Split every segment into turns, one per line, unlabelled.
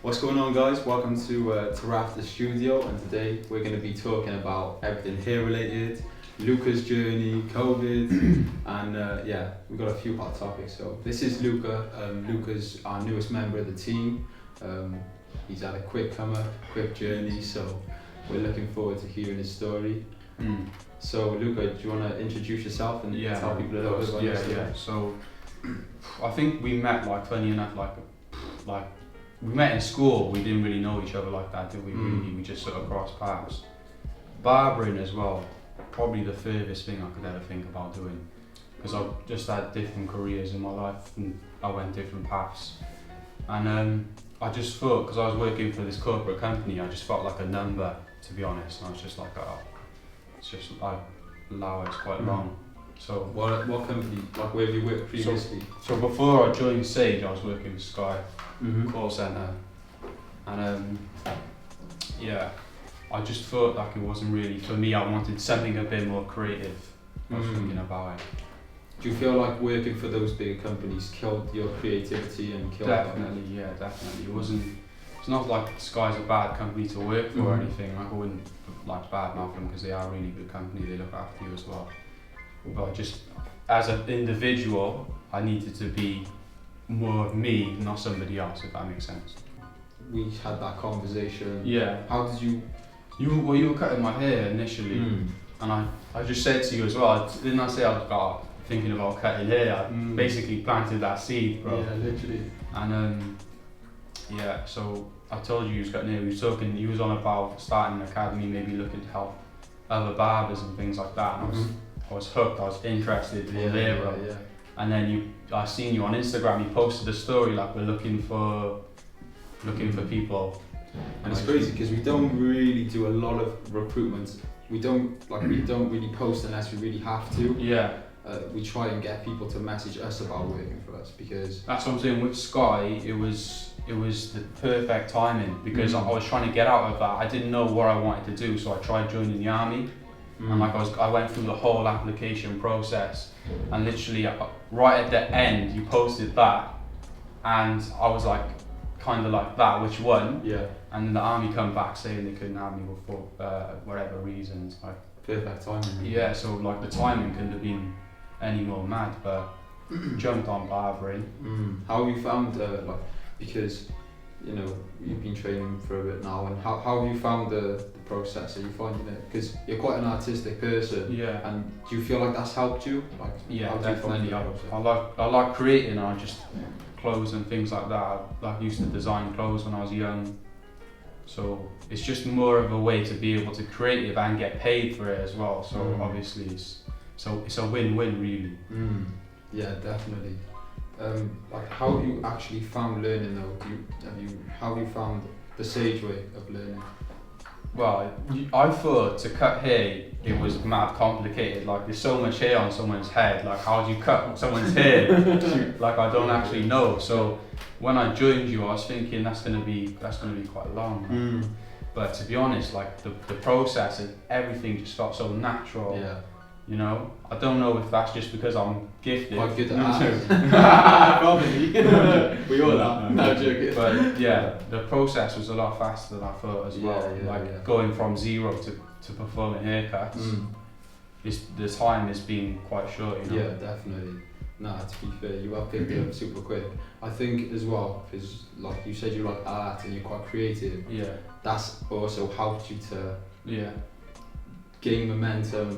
What's going on, guys? Welcome to Rafter Studio, and today we're going to be talking about everything hair related, Lukah's journey, COVID, and we've got a few hot topics. So this is Lukah. Lukah's our newest member of the team. He's had a quick journey, so we're looking forward to hearing his story. So Lukah, do you want to introduce yourself and tell people a little bit about yourself?
Yeah. So I think we met, like, funny enough, like we met in school. We didn't really know each other like that, did we? Really, we just sort of crossed paths. Barbering as well, probably the furthest thing I could ever think about doing, because I've just had different careers in my life and I went different paths. And I just thought, because I was working for this corporate company, I just felt like a number, to be honest. And I was just like, oh, it's just like, wow, it's quite long. So
what company, like, where have you worked previously?
So before I joined Sage, I was working with Sky call centre, and I just thought like it wasn't really for me. I wanted something a bit more creative. I was thinking about it.
Do you feel like working for those big companies killed your creativity and killed?
Definitely. It wasn't. It's not like Sky's a bad company to work for or anything. Like, I wouldn't like badmouth them because they are a really good company. They look after you as well. But just as an individual, I needed to be more of me, not somebody else, if that makes sense.
We had that conversation.
Yeah.
How did you?
You were cutting my hair initially, and I just said to you as well. Didn't I say I was thinking about cutting hair? I basically planted that seed, bro.
Yeah, literally.
And so I told you was cutting hair. We were talking. You was on about starting an academy, maybe looking to help other barbers and things like that. And I was hooked. I was interested in hair, bro.
Yeah.
And then I seen you on Instagram. You posted a story like, we're looking for people.
And it's crazy because we don't really do a lot of recruitment. We don't really post unless we really have to.
Yeah.
We try and get people to message us about working for us, because
that's what I'm saying. With Sky, it was the perfect timing, because I was trying to get out of that. I didn't know what I wanted to do, so I tried joining the army. And like I went through the whole application process, and literally right at the end you posted that, and I was like, kind of like, that, which one?
Yeah.
And then the army come back saying they couldn't have me for whatever reasons. Like,
perfect timing.
Yeah, so like the timing couldn't have been any more mad, but jumped on barbering.
How have you found because you've been training for a bit now, and how have you found the process? Are you finding it, because you're quite an artistic person?
Yeah.
And do you feel like that's helped you? Like,
yeah, definitely. I like creating. I just clothes and things like that. I used to design clothes when I was young, so it's just more of a way to be able to create it and get paid for it as well. So obviously it's a win-win, really.
Yeah, definitely. Like, how have you actually found learning though? How have you found the Sage way of learning?
Well, I thought to cut hair it was mad complicated. Like, there's so much hair on someone's head. Like, how do you cut someone's hair? Like, I don't actually know. So when I joined you, I was thinking that's gonna be quite long. But to be honest, like the process and everything just felt so natural.
Yeah.
I don't know if that's just because I'm gifted.
Quite good at that. Probably. We all are. No, joking.
But yeah, the process was a lot faster than I thought as well. Going from zero to performing haircuts, the time has been quite short.
Yeah, definitely. Nah, to be fair, you have picked it up super quick. I think as well, because like you said, you like art and you're quite creative.
Yeah.
That's also helped you to gain momentum,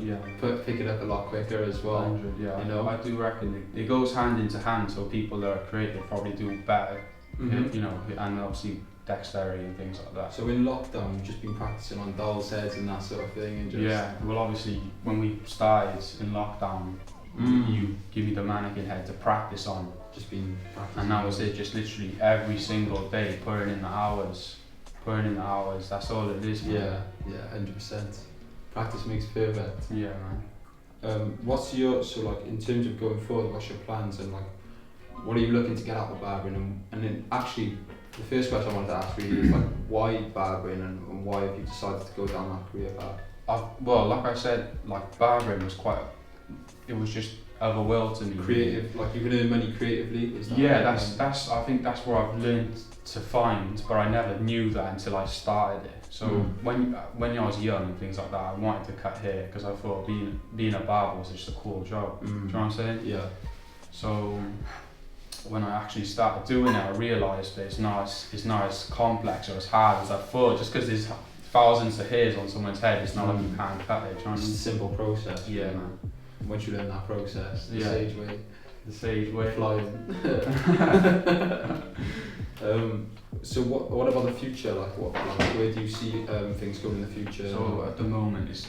pick it up a lot quicker as well.
100, I do reckon it goes hand into hand. So people that are creative probably do better, and obviously dexterity and things like that.
So in lockdown, you've just been practicing on dolls' heads and that sort of thing, and just
well, obviously when we started in lockdown, you give me the mannequin head to practice on.
Just been practicing.
And that was it. Just literally every single day, putting in the hours. That's all it is.
Man. Yeah, 100%. Practice makes perfect.
Yeah, man.
What's your, in terms of going forward, what's your plans, and like, what are you looking to get out of barbering? And then actually, the first question I wanted to ask really is like, why barbering, and why have you decided to go down that career path?
Well, like I said, like barbering was it was just of a world to me.
Creative, like you can earn money creatively. Is that
that's I think that's what I've learned to find, but I never knew that until I started it. So when I was young and things like that, I wanted to cut hair because I thought being a barber was just a cool job. Do you know what I'm saying?
Yeah.
So when I actually started doing it, I realised that it's not as complex or as hard as I thought. Just because there's thousands of hairs on someone's head, it's not like you can't cut it. Do you know what I
It's
mean?
a simple process.
Yeah, man.
Once you learn that process, the sage way, flying. So what about the future? Like where do you see things going in the future?
So at the moment, it's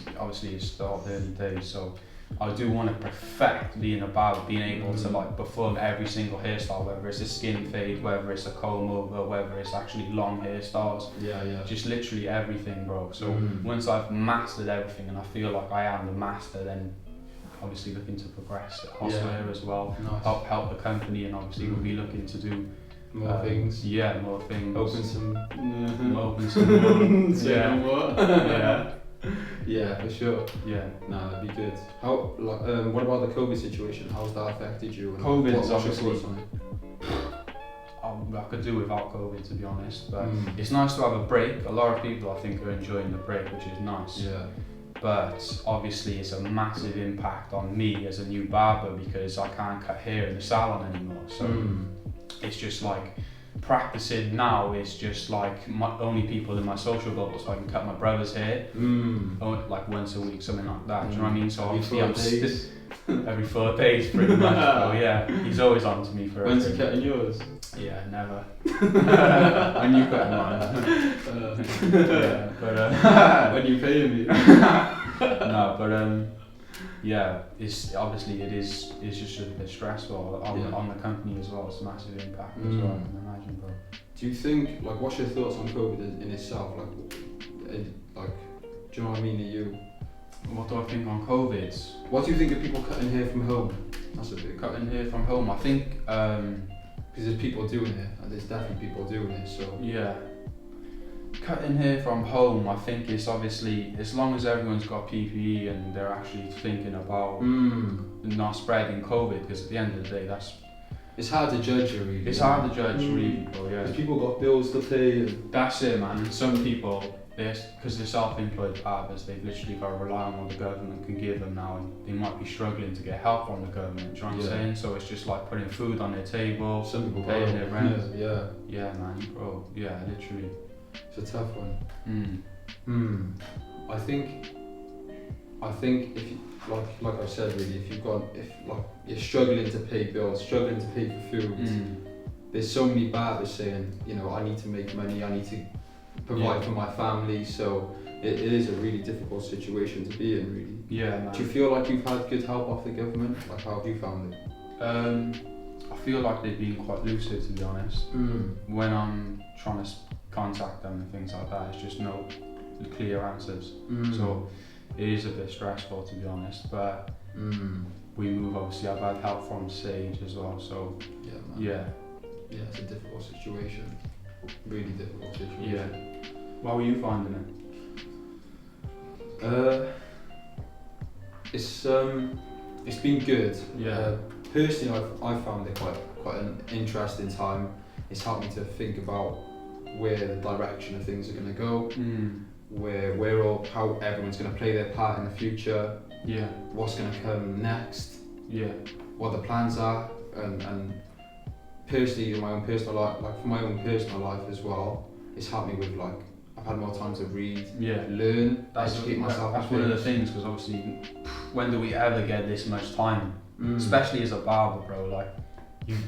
still early days. So I do want to perfect being a barber, being able to like perform every single hairstyle, whether it's a skin fade, whether it's a comb over, whether it's actually long hairstyles.
Yeah.
Just literally everything, bro. So once I've mastered everything and I feel like I am the master, then obviously looking to progress elsewhere as well.
Nice.
Help the company, and obviously we'll be looking to do
more things.
Yeah, more things.
Open some
more.
Yeah.
Yeah.
Yeah, for sure.
Yeah.
No, that'd be good. How what about the COVID situation? How's that affected you? And
COVID's
what's your
obviously.
thoughts on it?
I could do without COVID, to be honest, but it's nice to have a break. A lot of people, I think, are enjoying the break, which is nice.
Yeah.
But obviously, it's a massive impact on me as a new barber because I can't cut hair in the salon anymore. So it's just like practicing now is just like only people in my social bubble, so I can cut my brother's hair like once a week, something like that. Do you know what I mean? So obviously, every 4 days, pretty much. So yeah, he's always on to me for.
When's he cutting yours?
Yeah, never. When you cut mine. Yeah, but
when you pay me.
No, but yeah, it's just a bit stressful on the company as well. It's a massive impact as well, I can imagine, bro.
Do you think, like, what's your thoughts on COVID in itself? Like, do you know what I mean?
What do I think on COVID?
What do you think of people cutting hair from home? That's a big
cutting hair from home. I think
because there's people doing it, and there's definitely people doing it. So
yeah, cutting hair from home. I think it's obviously, as long as everyone's got PPE and they're actually thinking about not spreading COVID, because at the end of the day,
it's hard to judge it, really.
It's hard to judge, really, bro. Yeah.
Because people got bills to pay. And
that's it, man. And some people, because they're self-employed barbers, they've literally got to rely on what the government can give them now, and they might be struggling to get help from the government. Do you know what I'm saying? So it's just like putting food on their table,
some people
paying their rent.
Yeah,
man, bro. Yeah, literally.
It's a tough one. I think if you, like I said, really, if you're struggling to pay bills, struggling to pay for food, there's so many barbers saying, I need to make money, I need to provide for my family. So it is a really difficult situation to be in, really.
Yeah, man.
Do you feel like you've had good help off the government? Like, how have you found it?
I feel like they've been quite lucid, to be honest. When I'm trying to contact them and things like that, it's just no clear answers. So it is a bit stressful, to be honest, but obviously I've had help from Sage as well, so yeah,
it's a difficult situation, really difficult situation.
Yeah. How are you finding it?
It's been good.
Yeah.
Personally, I've found it quite an interesting time. It's helped me to think about where the direction of things are going to go, how everyone's going to play their part in the future, what's going to come next, what the plans are, and personally in my own personal life, like for my own personal life as well, it's helped me with I've had more time to read, learn, educate myself.
That's one of the things, because obviously, when do we ever get this much time? Especially as a barber, bro.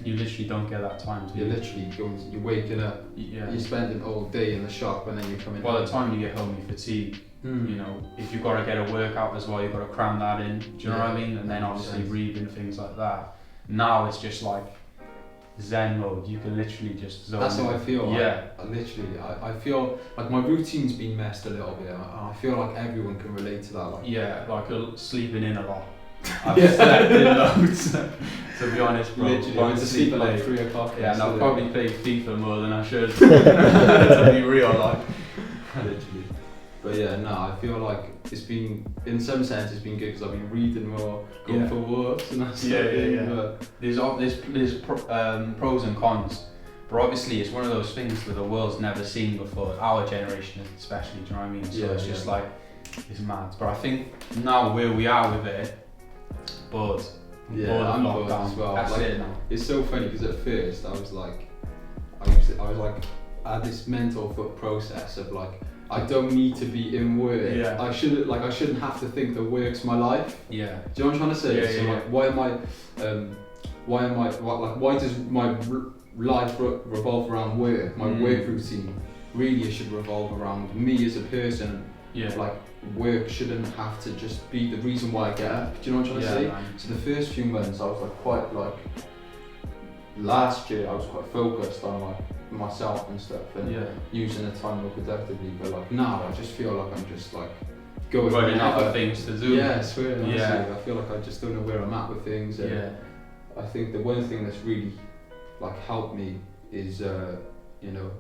You literally don't get that time to.
You're waking up. You're spending all day in the shop, and then you're coming.
By the time you get home, you fatigue. If you've got to get a workout as well, you've got to cram that in. Do you know what I mean? And then obviously reading things like that. Now it's just like Zen mode. You can literally just zone.
That's how I feel.
Yeah.
I feel like my routine's been messed a little bit, and I feel like everyone can relate to that.
Like sleeping in a lot. I've slept in loads, to be honest, bro.
Literally, I went to sleep at like 3 o'clock.
Yeah, and I've probably played FIFA more than I should, to be real,
Literally. But yeah, no, I feel like it's been, in some sense, it's been good because I've been reading more, going for walks and that sort of thing. But
There's pros and cons. But obviously, it's one of those things that the world's never seen before, our generation especially, do you know what I mean? So it's just like, it's mad. But I think now where we are with it, but
I'm bored as well.
That's
like,
it now.
It's so funny because at first I was like, I had this mental thought process of like, I don't need to be in work.
Yeah.
I shouldn't have to think that work's my life.
Yeah.
Do you know what I'm trying to say?
Yeah,
so
yeah,
like, why does my life revolve around work? My work routine really it should revolve around me as a person.
Yeah.
Like work shouldn't have to just be the reason why I get up. Do you know what I'm trying to say?
Man.
So the first few months I was like quite like, last year I was quite focused on like myself and stuff and using the time more productively. But like now I just feel like I'm just like going
running out of things to do.
Yeah, I swear. Honestly,
Yeah.
I feel like I just don't know where I'm at with things. And
Yeah.
I think the one thing that's really like helped me is you know,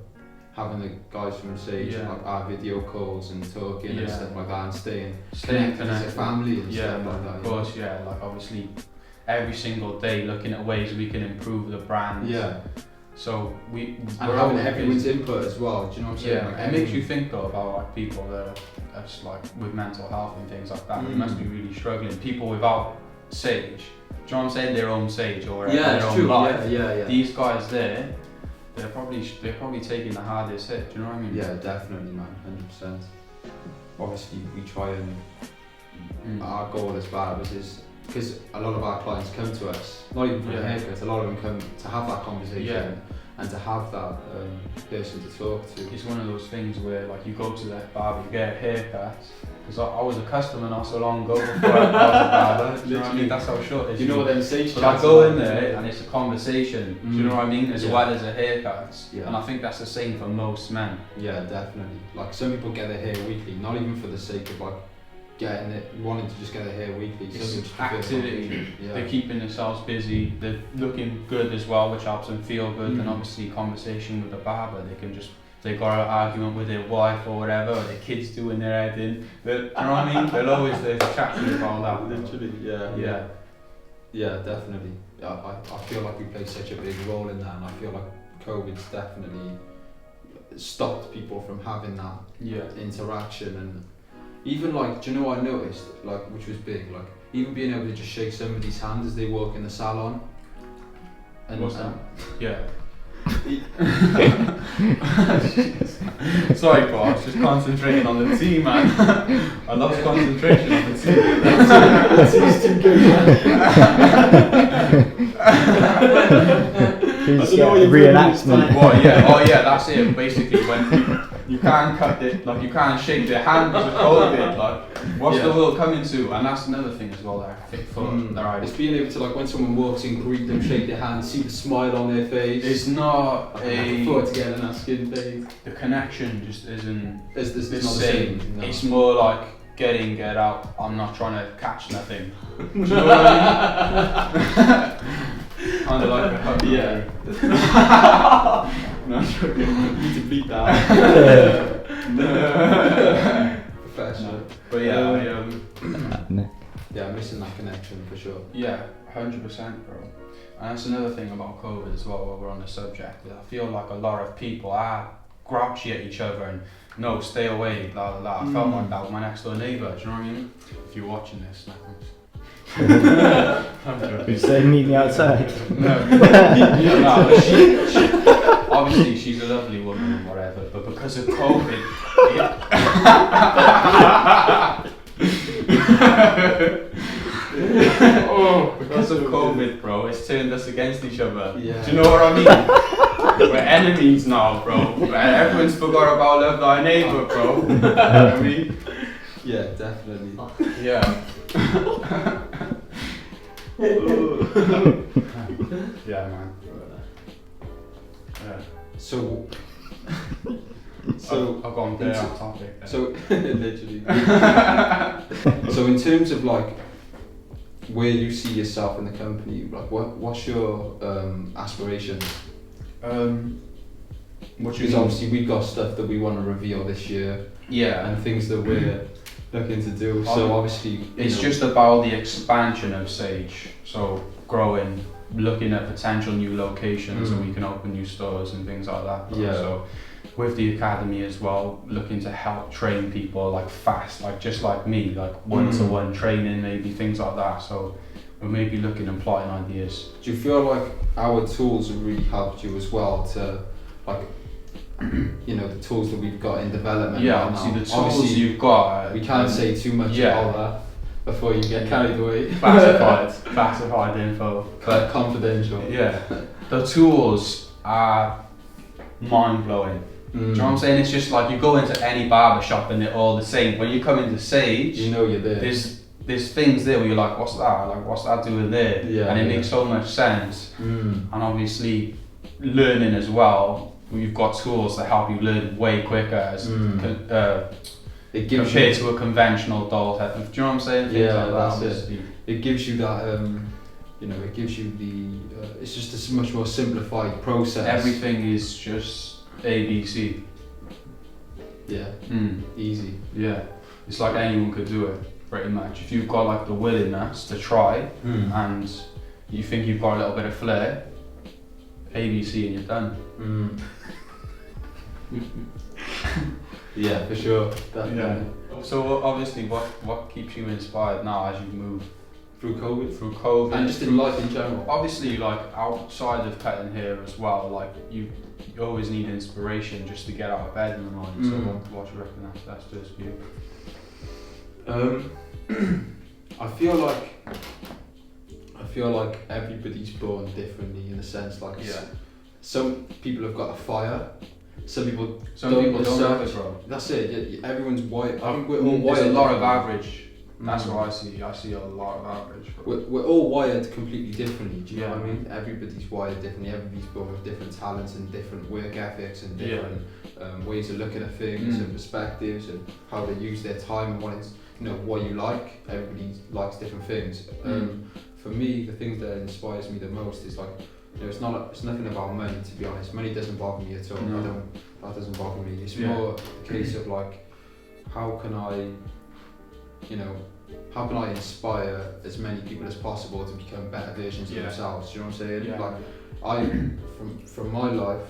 having the guys from Sage like our video calls and talking and stuff like that and staying connected as a family and stuff like that.
Of course, like obviously every single day looking at ways we can improve the brand.
Yeah.
So we're
having everyone's input as well. Do you know what I'm saying?
Yeah,
like,
it makes you think though about like people that are just like with mental health and things like that. They must be really struggling. People without Sage, do you know what I'm saying? Their own Sage or their own life.
Yeah.
These guys there, they're probably taking the hardest hit. Do you know what I mean?
Yeah, definitely, man, 100%. Obviously, we try and our goal as barbers is because a lot of our clients come to us, not even for a haircut. A lot of them come to have that conversation and to have that person to talk to.
It's one of those things where like you go to the barber, you get a haircut. Because I was a customer not so long ago before I was a barber. Do you know what I mean? That's how short it is.
You know what them Sage
But I go in there and it's a conversation, do you know what I mean? As well as a haircut.
Yeah.
And I think that's the same for most men.
Yeah, definitely. Like some people get their hair weekly, not even for the sake of like getting it, wanting to just get their hair weekly.
It's activity. They're keeping themselves busy. They're looking good as well, which helps them feel good. And obviously, conversation with the barber, they can just. They got an argument with their wife or whatever, or their kids doing their head in. Do you know what I mean? They'll always chat to you about that.
Literally, yeah, definitely. I feel like we play such a big role in that, and I feel like COVID's definitely stopped people from having that interaction. And even like, do you know what I noticed? Like, which was big, like even being able to just shake somebody's hand as they walk in the salon. And,
what's that? Yeah. Sorry, bro, I was just concentrating on the tea, man. I lost concentration on the tea.
That's too good, man.
Please get a reenactment.
Oh yeah, that's it. Basically, when you can't cut it, like you can't shake their hand because of COVID. Like, what's the world coming to? And that's another thing as well that I think for
it's being able to like when someone walks in, greet them, shake their hand, see the smile on their face.
It's not
to get in that skin phase.
The connection just isn't.
It's
the
not
same.
The same. No.
It's more like get in, get out. I'm not trying to catch nothing. Do you know what I mean? Kind of like a hug.
Yeah. No, I'm joking. You need to bleep that. Professional.
But
I'm missing that connection for sure.
Yeah, 100%, bro. And that's another thing about COVID as well, while we're on the subject. I feel like a lot of people are grouchy at each other and no, stay away, blah blah blah. I felt like that with my next door neighbour, do you know what I mean? If you're watching this,
You say meet me outside.
No, she obviously she's a lovely woman and whatever, but because of COVID, because of COVID, bro, it's turned us against each other. Yeah. Do you know what I mean? We're enemies now, bro. Everyone's forgot about love thy neighbour, bro. You know what I mean?
Yeah, definitely.
Yeah. Yeah, man. Yeah.
So
I've gone very off topic there.
So literally. So in terms of like where you see yourself in the company, like what's your aspirations? Because obviously we've got stuff that we want to reveal this year.
Yeah.
and things that we're looking to do. So obviously,
it's just about the expansion of Sage. So growing, looking at potential new locations, and we can open new stores and things like that.
Yeah.
So with the academy as well, looking to help train people like fast, like just like me, like one-to-one training, maybe things like that. So we're maybe looking and plotting ideas.
Do you feel like our tools have really helped you as well to, like, the tools that we've got in development?
Yeah,
right
obviously
now?
the tools you've got.
We can't say too much about that before you get carried away.
Classified info.
But confidential.
Yeah, the tools are mind-blowing. Do you know what I'm saying? It's just like you go into any barber shop and they're all the same. When you come into Sage,
you know you're there.
There's things there where you're like, what's that? Like, what's that doing there?
Yeah,
and it makes so much sense. And obviously, learning as well. We've got tools that help you learn way quicker as
it gives
compared to a conventional doll head. Do you know what I'm saying? Things
Yeah,
like
that's it. It gives you that, it gives you the, it's just a much more simplified process.
Everything is just ABC.
Yeah. Easy.
Yeah. It's like anyone could do it, pretty much. If you've got like the willingness to try and you think you've got a little bit of flair, ABC and you're done.
Yeah, for sure. Definitely.
Yeah. So obviously, what keeps you inspired now as you move
through COVID?
Through COVID.
And just in life in general.
Obviously, like outside of cutting hair as well, like you always need inspiration just to get out of bed in the morning. So what do you reckon that's just for you?
I feel like everybody's born differently in a sense. Like some people have got a fire. Some people don't have it, bro. That's it. Yeah, everyone's wired. I think we're all wired.
There's a lot of average. That's what I see. I see a lot of average.
We're all wired completely differently. Do you know what I mean? Everybody's wired differently. Everybody's born with different talents and different work ethics and different ways of looking at things and perspectives and how they use their time and what you like. Everybody likes different things. For me, the thing that inspires me the most is like, it's nothing about money, to be honest. Money doesn't bother me at all. That doesn't bother me. It's more a case of like, how can I inspire as many people as possible to become better versions of themselves? Do you know what I'm saying?
Yeah.
Like, from my life,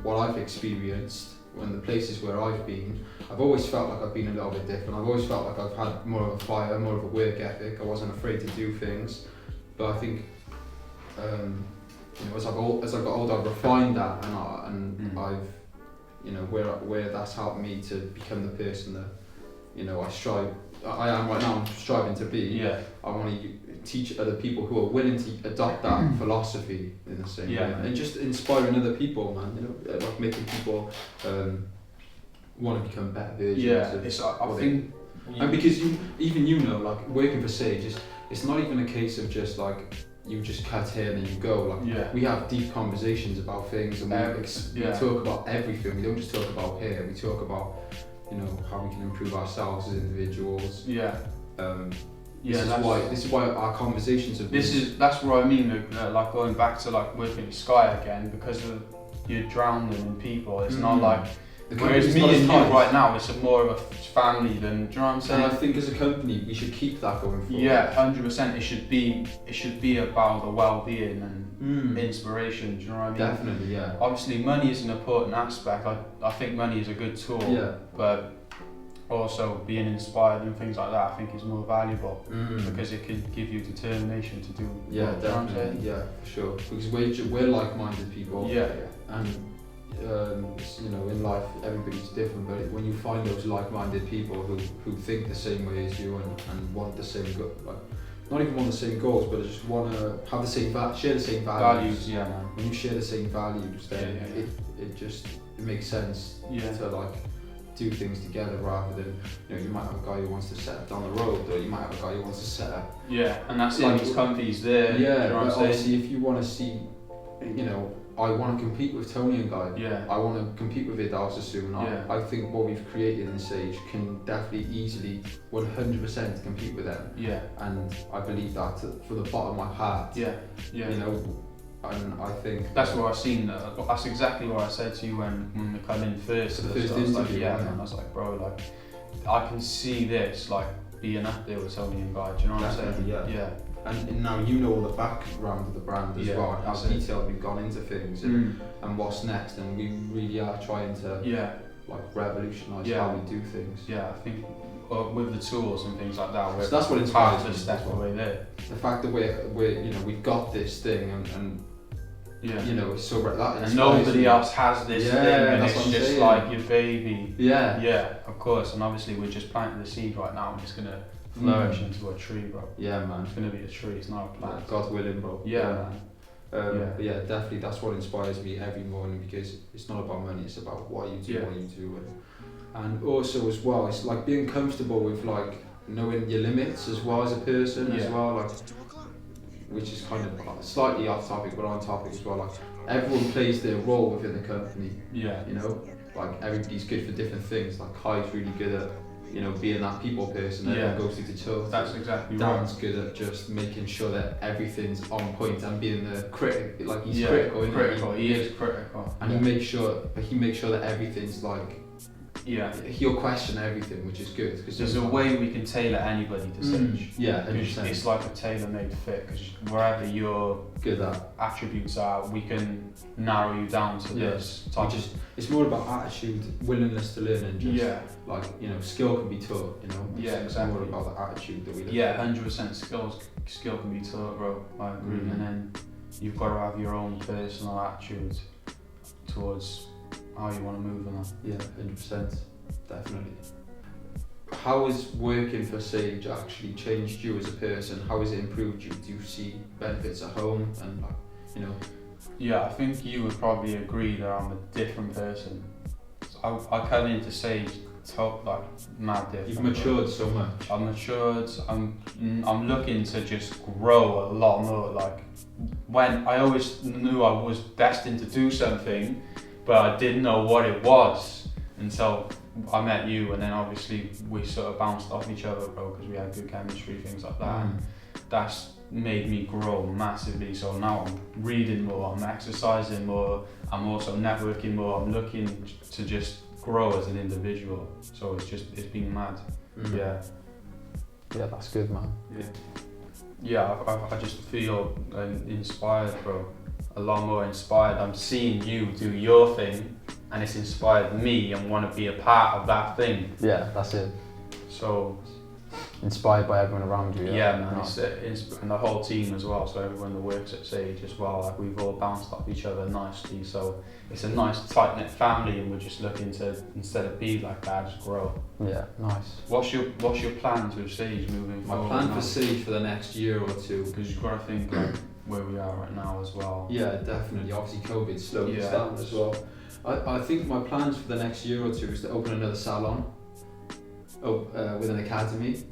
what I've experienced and the places where I've been, I've always felt like I've been a little bit different. I've always felt like I've had more of a fire, more of a work ethic. I wasn't afraid to do things, but I think as I got older, I've refined that, and I've where that's helped me to become the person that I am right now. I'm striving to be.
Yeah.
I want to teach other people who are willing to adopt that philosophy in the same way, and just inspiring other people, man. Like making people want to become better versions.
Yeah, I think.
And because like working for Sage, it's not even a case of just like you just cut hair and then you go. Like we have deep conversations about things, and we talk about everything. We don't just talk about hair. We talk about how we can improve ourselves as individuals. This is why our conversations have been.
That's what I mean. Like going back to like working at Sky again, because of you're drowning in people. It's not like. Whereas me and you right now, it's more of a family than. Do you know what I'm saying?
And I think as a company, we should keep that going forward.
Yeah, 100%. It should be about the well-being and inspiration. Do you know what I mean?
Definitely, yeah.
Obviously, money is an important aspect. I think money is a good tool.
Yeah.
But also being inspired and things like that, I think is more valuable because it can give you determination to do.
Yeah, definitely. Yeah, for sure. Because we're like-minded people.
Yeah.
And in life everybody's different, but when you find those like-minded people who think the same way as you and want the same not even want the same goals, but just want to have share the same values.
Yeah, man.
When you share the same values, then it makes sense to like do things together rather than you might have a guy who wants to set up down the road, or you might have a guy who wants to set up.
Yeah, and that's like these companies there.
Yeah,
you know
but obviously if you want to see, I want to compete with Tony and Guy.
Yeah.
I want to compete with Idalsa soon. I think what we've created in Sage can definitely easily 100% compete with them.
Yeah.
And I believe that from the bottom of my heart.
Yeah.
And I think
that's what I've seen. That's exactly what I said to you when they come in first.
The first interview.
And I was like, bro, like I can see this like being up there with Tony and Guy. Do you know what I'm saying?
Definitely, yeah.
Yeah.
And now you know all the background of the brand as
Yeah,
well, and how
that's it.
detailed we've gone into things and what's next, and we really are trying to like revolutionise how we do things.
Yeah, I think with the tools and things like that, we're
So that's what inspires me
to step
as well.
away there.
The fact that we're you know, we've got this thing and
Yeah.
you know, so that
And
inspires
nobody
me.
else has this
Yeah,
thing, and
that's
it's
what I'm
just
saying.
like your baby.
Yeah.
Yeah, of course. And obviously, we're just planting the seed right now, and it's gonna flourish into a tree, bro.
Yeah, man.
It's gonna be a tree. It's not a plant.
God willing, bro.
Yeah, man.
But yeah, definitely that's what inspires me every morning, because it's not about money, it's about what you do, what you do, and also as well, it's like being comfortable with like knowing your limits as well as a person as well, like, which is kind of like slightly off topic but on topic as well. Like everyone plays their role within the company.
Yeah.
You know, like everybody's good for different things. Like Kai's really good at, you know, being that people person that goes through the toe.
That's exactly
Dan's
right.
good at just making sure that everything's on point and being the critic. Like he's critical, isn't
critical.
he?
He is critical.
And he makes sure that everything's like.
Yeah.
He'll question everything, which is good. Because
There's a way we can tailor anybody to Sage.
Yeah,
100%. It's like a tailor-made fit, because wherever your
good at
attributes are, we can narrow you down to this type.
It's more about attitude, willingness to learn, and just like, you know, skill can be taught. You know, it's more about the attitude that we look at.
100%. Skill can be taught, bro. I agree. And then you've got to have your own personal attitude towards how you want to move in that.
Yeah, 100%, definitely. How has working for Sage actually changed you as a person? How has it improved you? Do you see benefits at home and, like, you know?
Yeah, I think you would probably agree that I'm a different person. I come into Sage like mad different.
You've matured so much.
I'm matured. I'm looking to just grow a lot more. Like when I always knew I was destined to do something, but I didn't know what it was until I met you, and then obviously we sort of bounced off each other, bro, because we had good chemistry, things like that. And that's made me grow massively. So now I'm reading more, I'm exercising more, I'm also networking more. I'm looking to just grow as an individual. So it's been mad. Yeah,
that's good, man.
I just feel inspired, bro. A lot more inspired. I'm seeing you do your thing, and it's inspired me and want to be a part of that thing.
Yeah, that's it.
So
inspired by everyone around you.
Yeah, man. And the whole team as well. So everyone that works at Sage as well. Like we've all bounced off each other nicely. So it's a nice tight knit family, and we're just looking to, instead of be like that, just grow.
Yeah, nice.
What's your plans with Sage moving forward?
My plan for Sage for the next year or two,
because you've got to think like where we are right now as well.
Yeah, definitely. Obviously, COVID slowed us down as well. I think my plans for the next year or two is to open another salon, with an academy,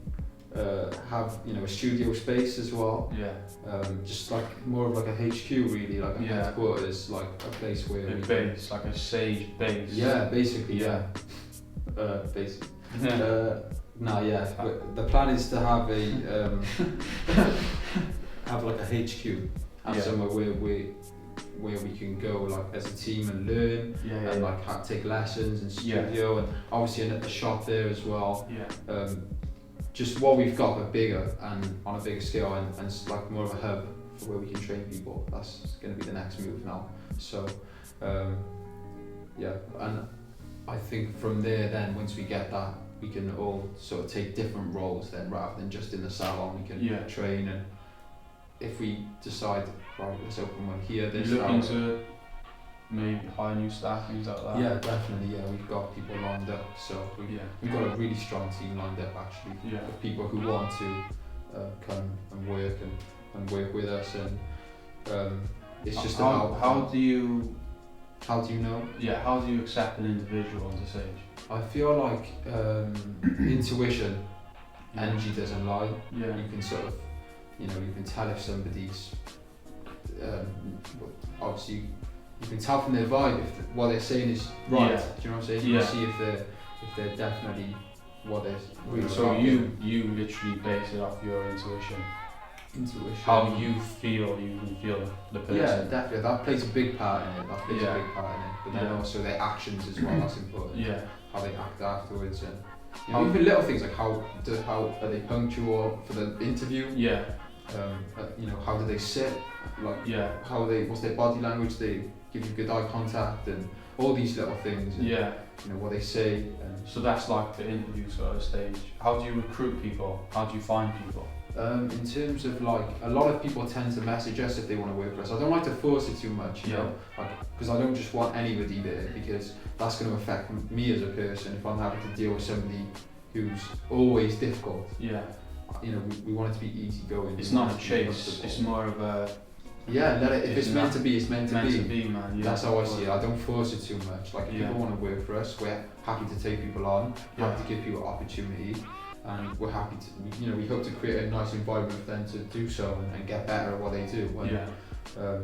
have, you know, a studio space as well.
Yeah.
Just like more of like a HQ, really, like a headquarters, like a place where
a base, like a Sage base.
Yeah, basically. Basically. The plan is to have a have like a HQ, have somewhere where we can go like as a team and learn and like take lessons and studio and obviously a shop there as well. Just what we've got, but bigger and on a bigger scale, and like more of a hub for where we can train people. That's going to be the next move now. So and I think from there then, once we get that, we can all sort of take different roles then, rather than just in the salon. We can train, and if we decide, right, let's open one here, this.
You're looking to maybe hire new staff, things like that?
Yeah, definitely. Yeah, we've got people lined up. So we've got a really strong team lined up actually. Of people who want to come and work with us, and it's just about
how do you
know?
Yeah, how do you accept an individual into Sage?
I feel like intuition, energy doesn't lie.
Yeah.
You can sort of, you know, you can tell if somebody's obviously you can tell from their vibe if what they're saying is right. Do you know what I'm saying? You can see if they're definitely what they're really.
So you literally base it off your intuition. How you feel the person.
Yeah, definitely. That plays a big part in it. But then also their actions as well. That's important.
Yeah.
How they act afterwards, and You know, even little things like how are they punctual for the interview?
Yeah.
You know, how do they sit? Like,
Yeah.
what's their body language? They give you good eye contact and all these little things. And,
Yeah.
you know what they say. And
So that's like the interview sort of stage. How do you recruit people? How do you find people?
in terms of like, a lot of people tend to message us if they want to work for us. I don't like to force it too much, you know, like, because I don't just want anybody there, because that's going to affect me as a person if I'm having to deal with somebody who's always difficult.
Yeah.
You know, we want it to be easy going.
It's not a chase. It's more of a.
Yeah, let it, if it's meant to be, it's meant to
Meant
be.
to be, man. Yeah.
That's how I see it. I don't force it too much. Like, if
Yeah.
people want to work for us, we're happy to take people on,
Yeah.
happy to give people opportunity, and we're happy to, you know, we hope to create a nice environment for them to do so and get better at what they do. And,
Yeah.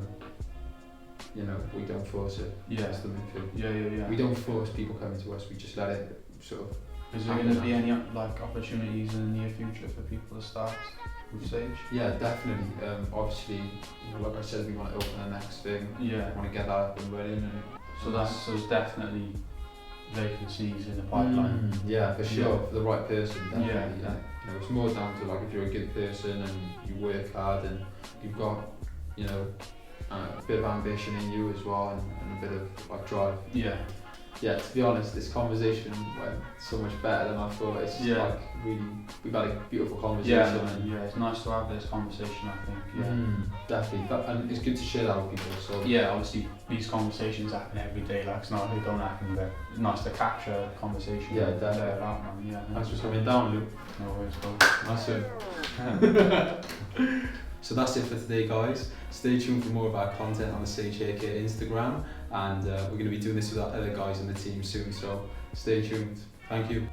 you know, we don't force it.
Yeah.
That's the main thing.
Yeah.
We don't force people coming to us. We just let it sort of.
Is there going to be any like opportunities in the near future for people to start with Sage?
Yeah, definitely. Obviously, you know, like I said, we want to open the next thing.
Yeah.
We want to get that up and running. And
So there's definitely vacancies in the pipeline.
Yeah, for sure. For the right person, definitely.
Yeah.
You know, it's more down to like if you're a good person and you work hard and you've got, you know, a bit of ambition in you as well and a bit of like drive.
Yeah.
Yeah, to be honest, this conversation went so much better than I thought. It's like really, we've had a beautiful conversation.
Yeah, it's nice to have this conversation, I think. Yeah.
Definitely. And it's good to share that with people. So
Yeah, obviously these conversations happen every day, like it's not, they don't happen, but it's nice to capture a conversation.
Yeah, definitely.
There, that, man. Yeah.
Thanks for coming down, Luke.
No worries, bro.
Awesome. So that's it for today, guys. Stay tuned for more of our content on the Sage Haircare Instagram, and we're going to be doing this with our other guys in the team soon, so stay tuned. Thank you.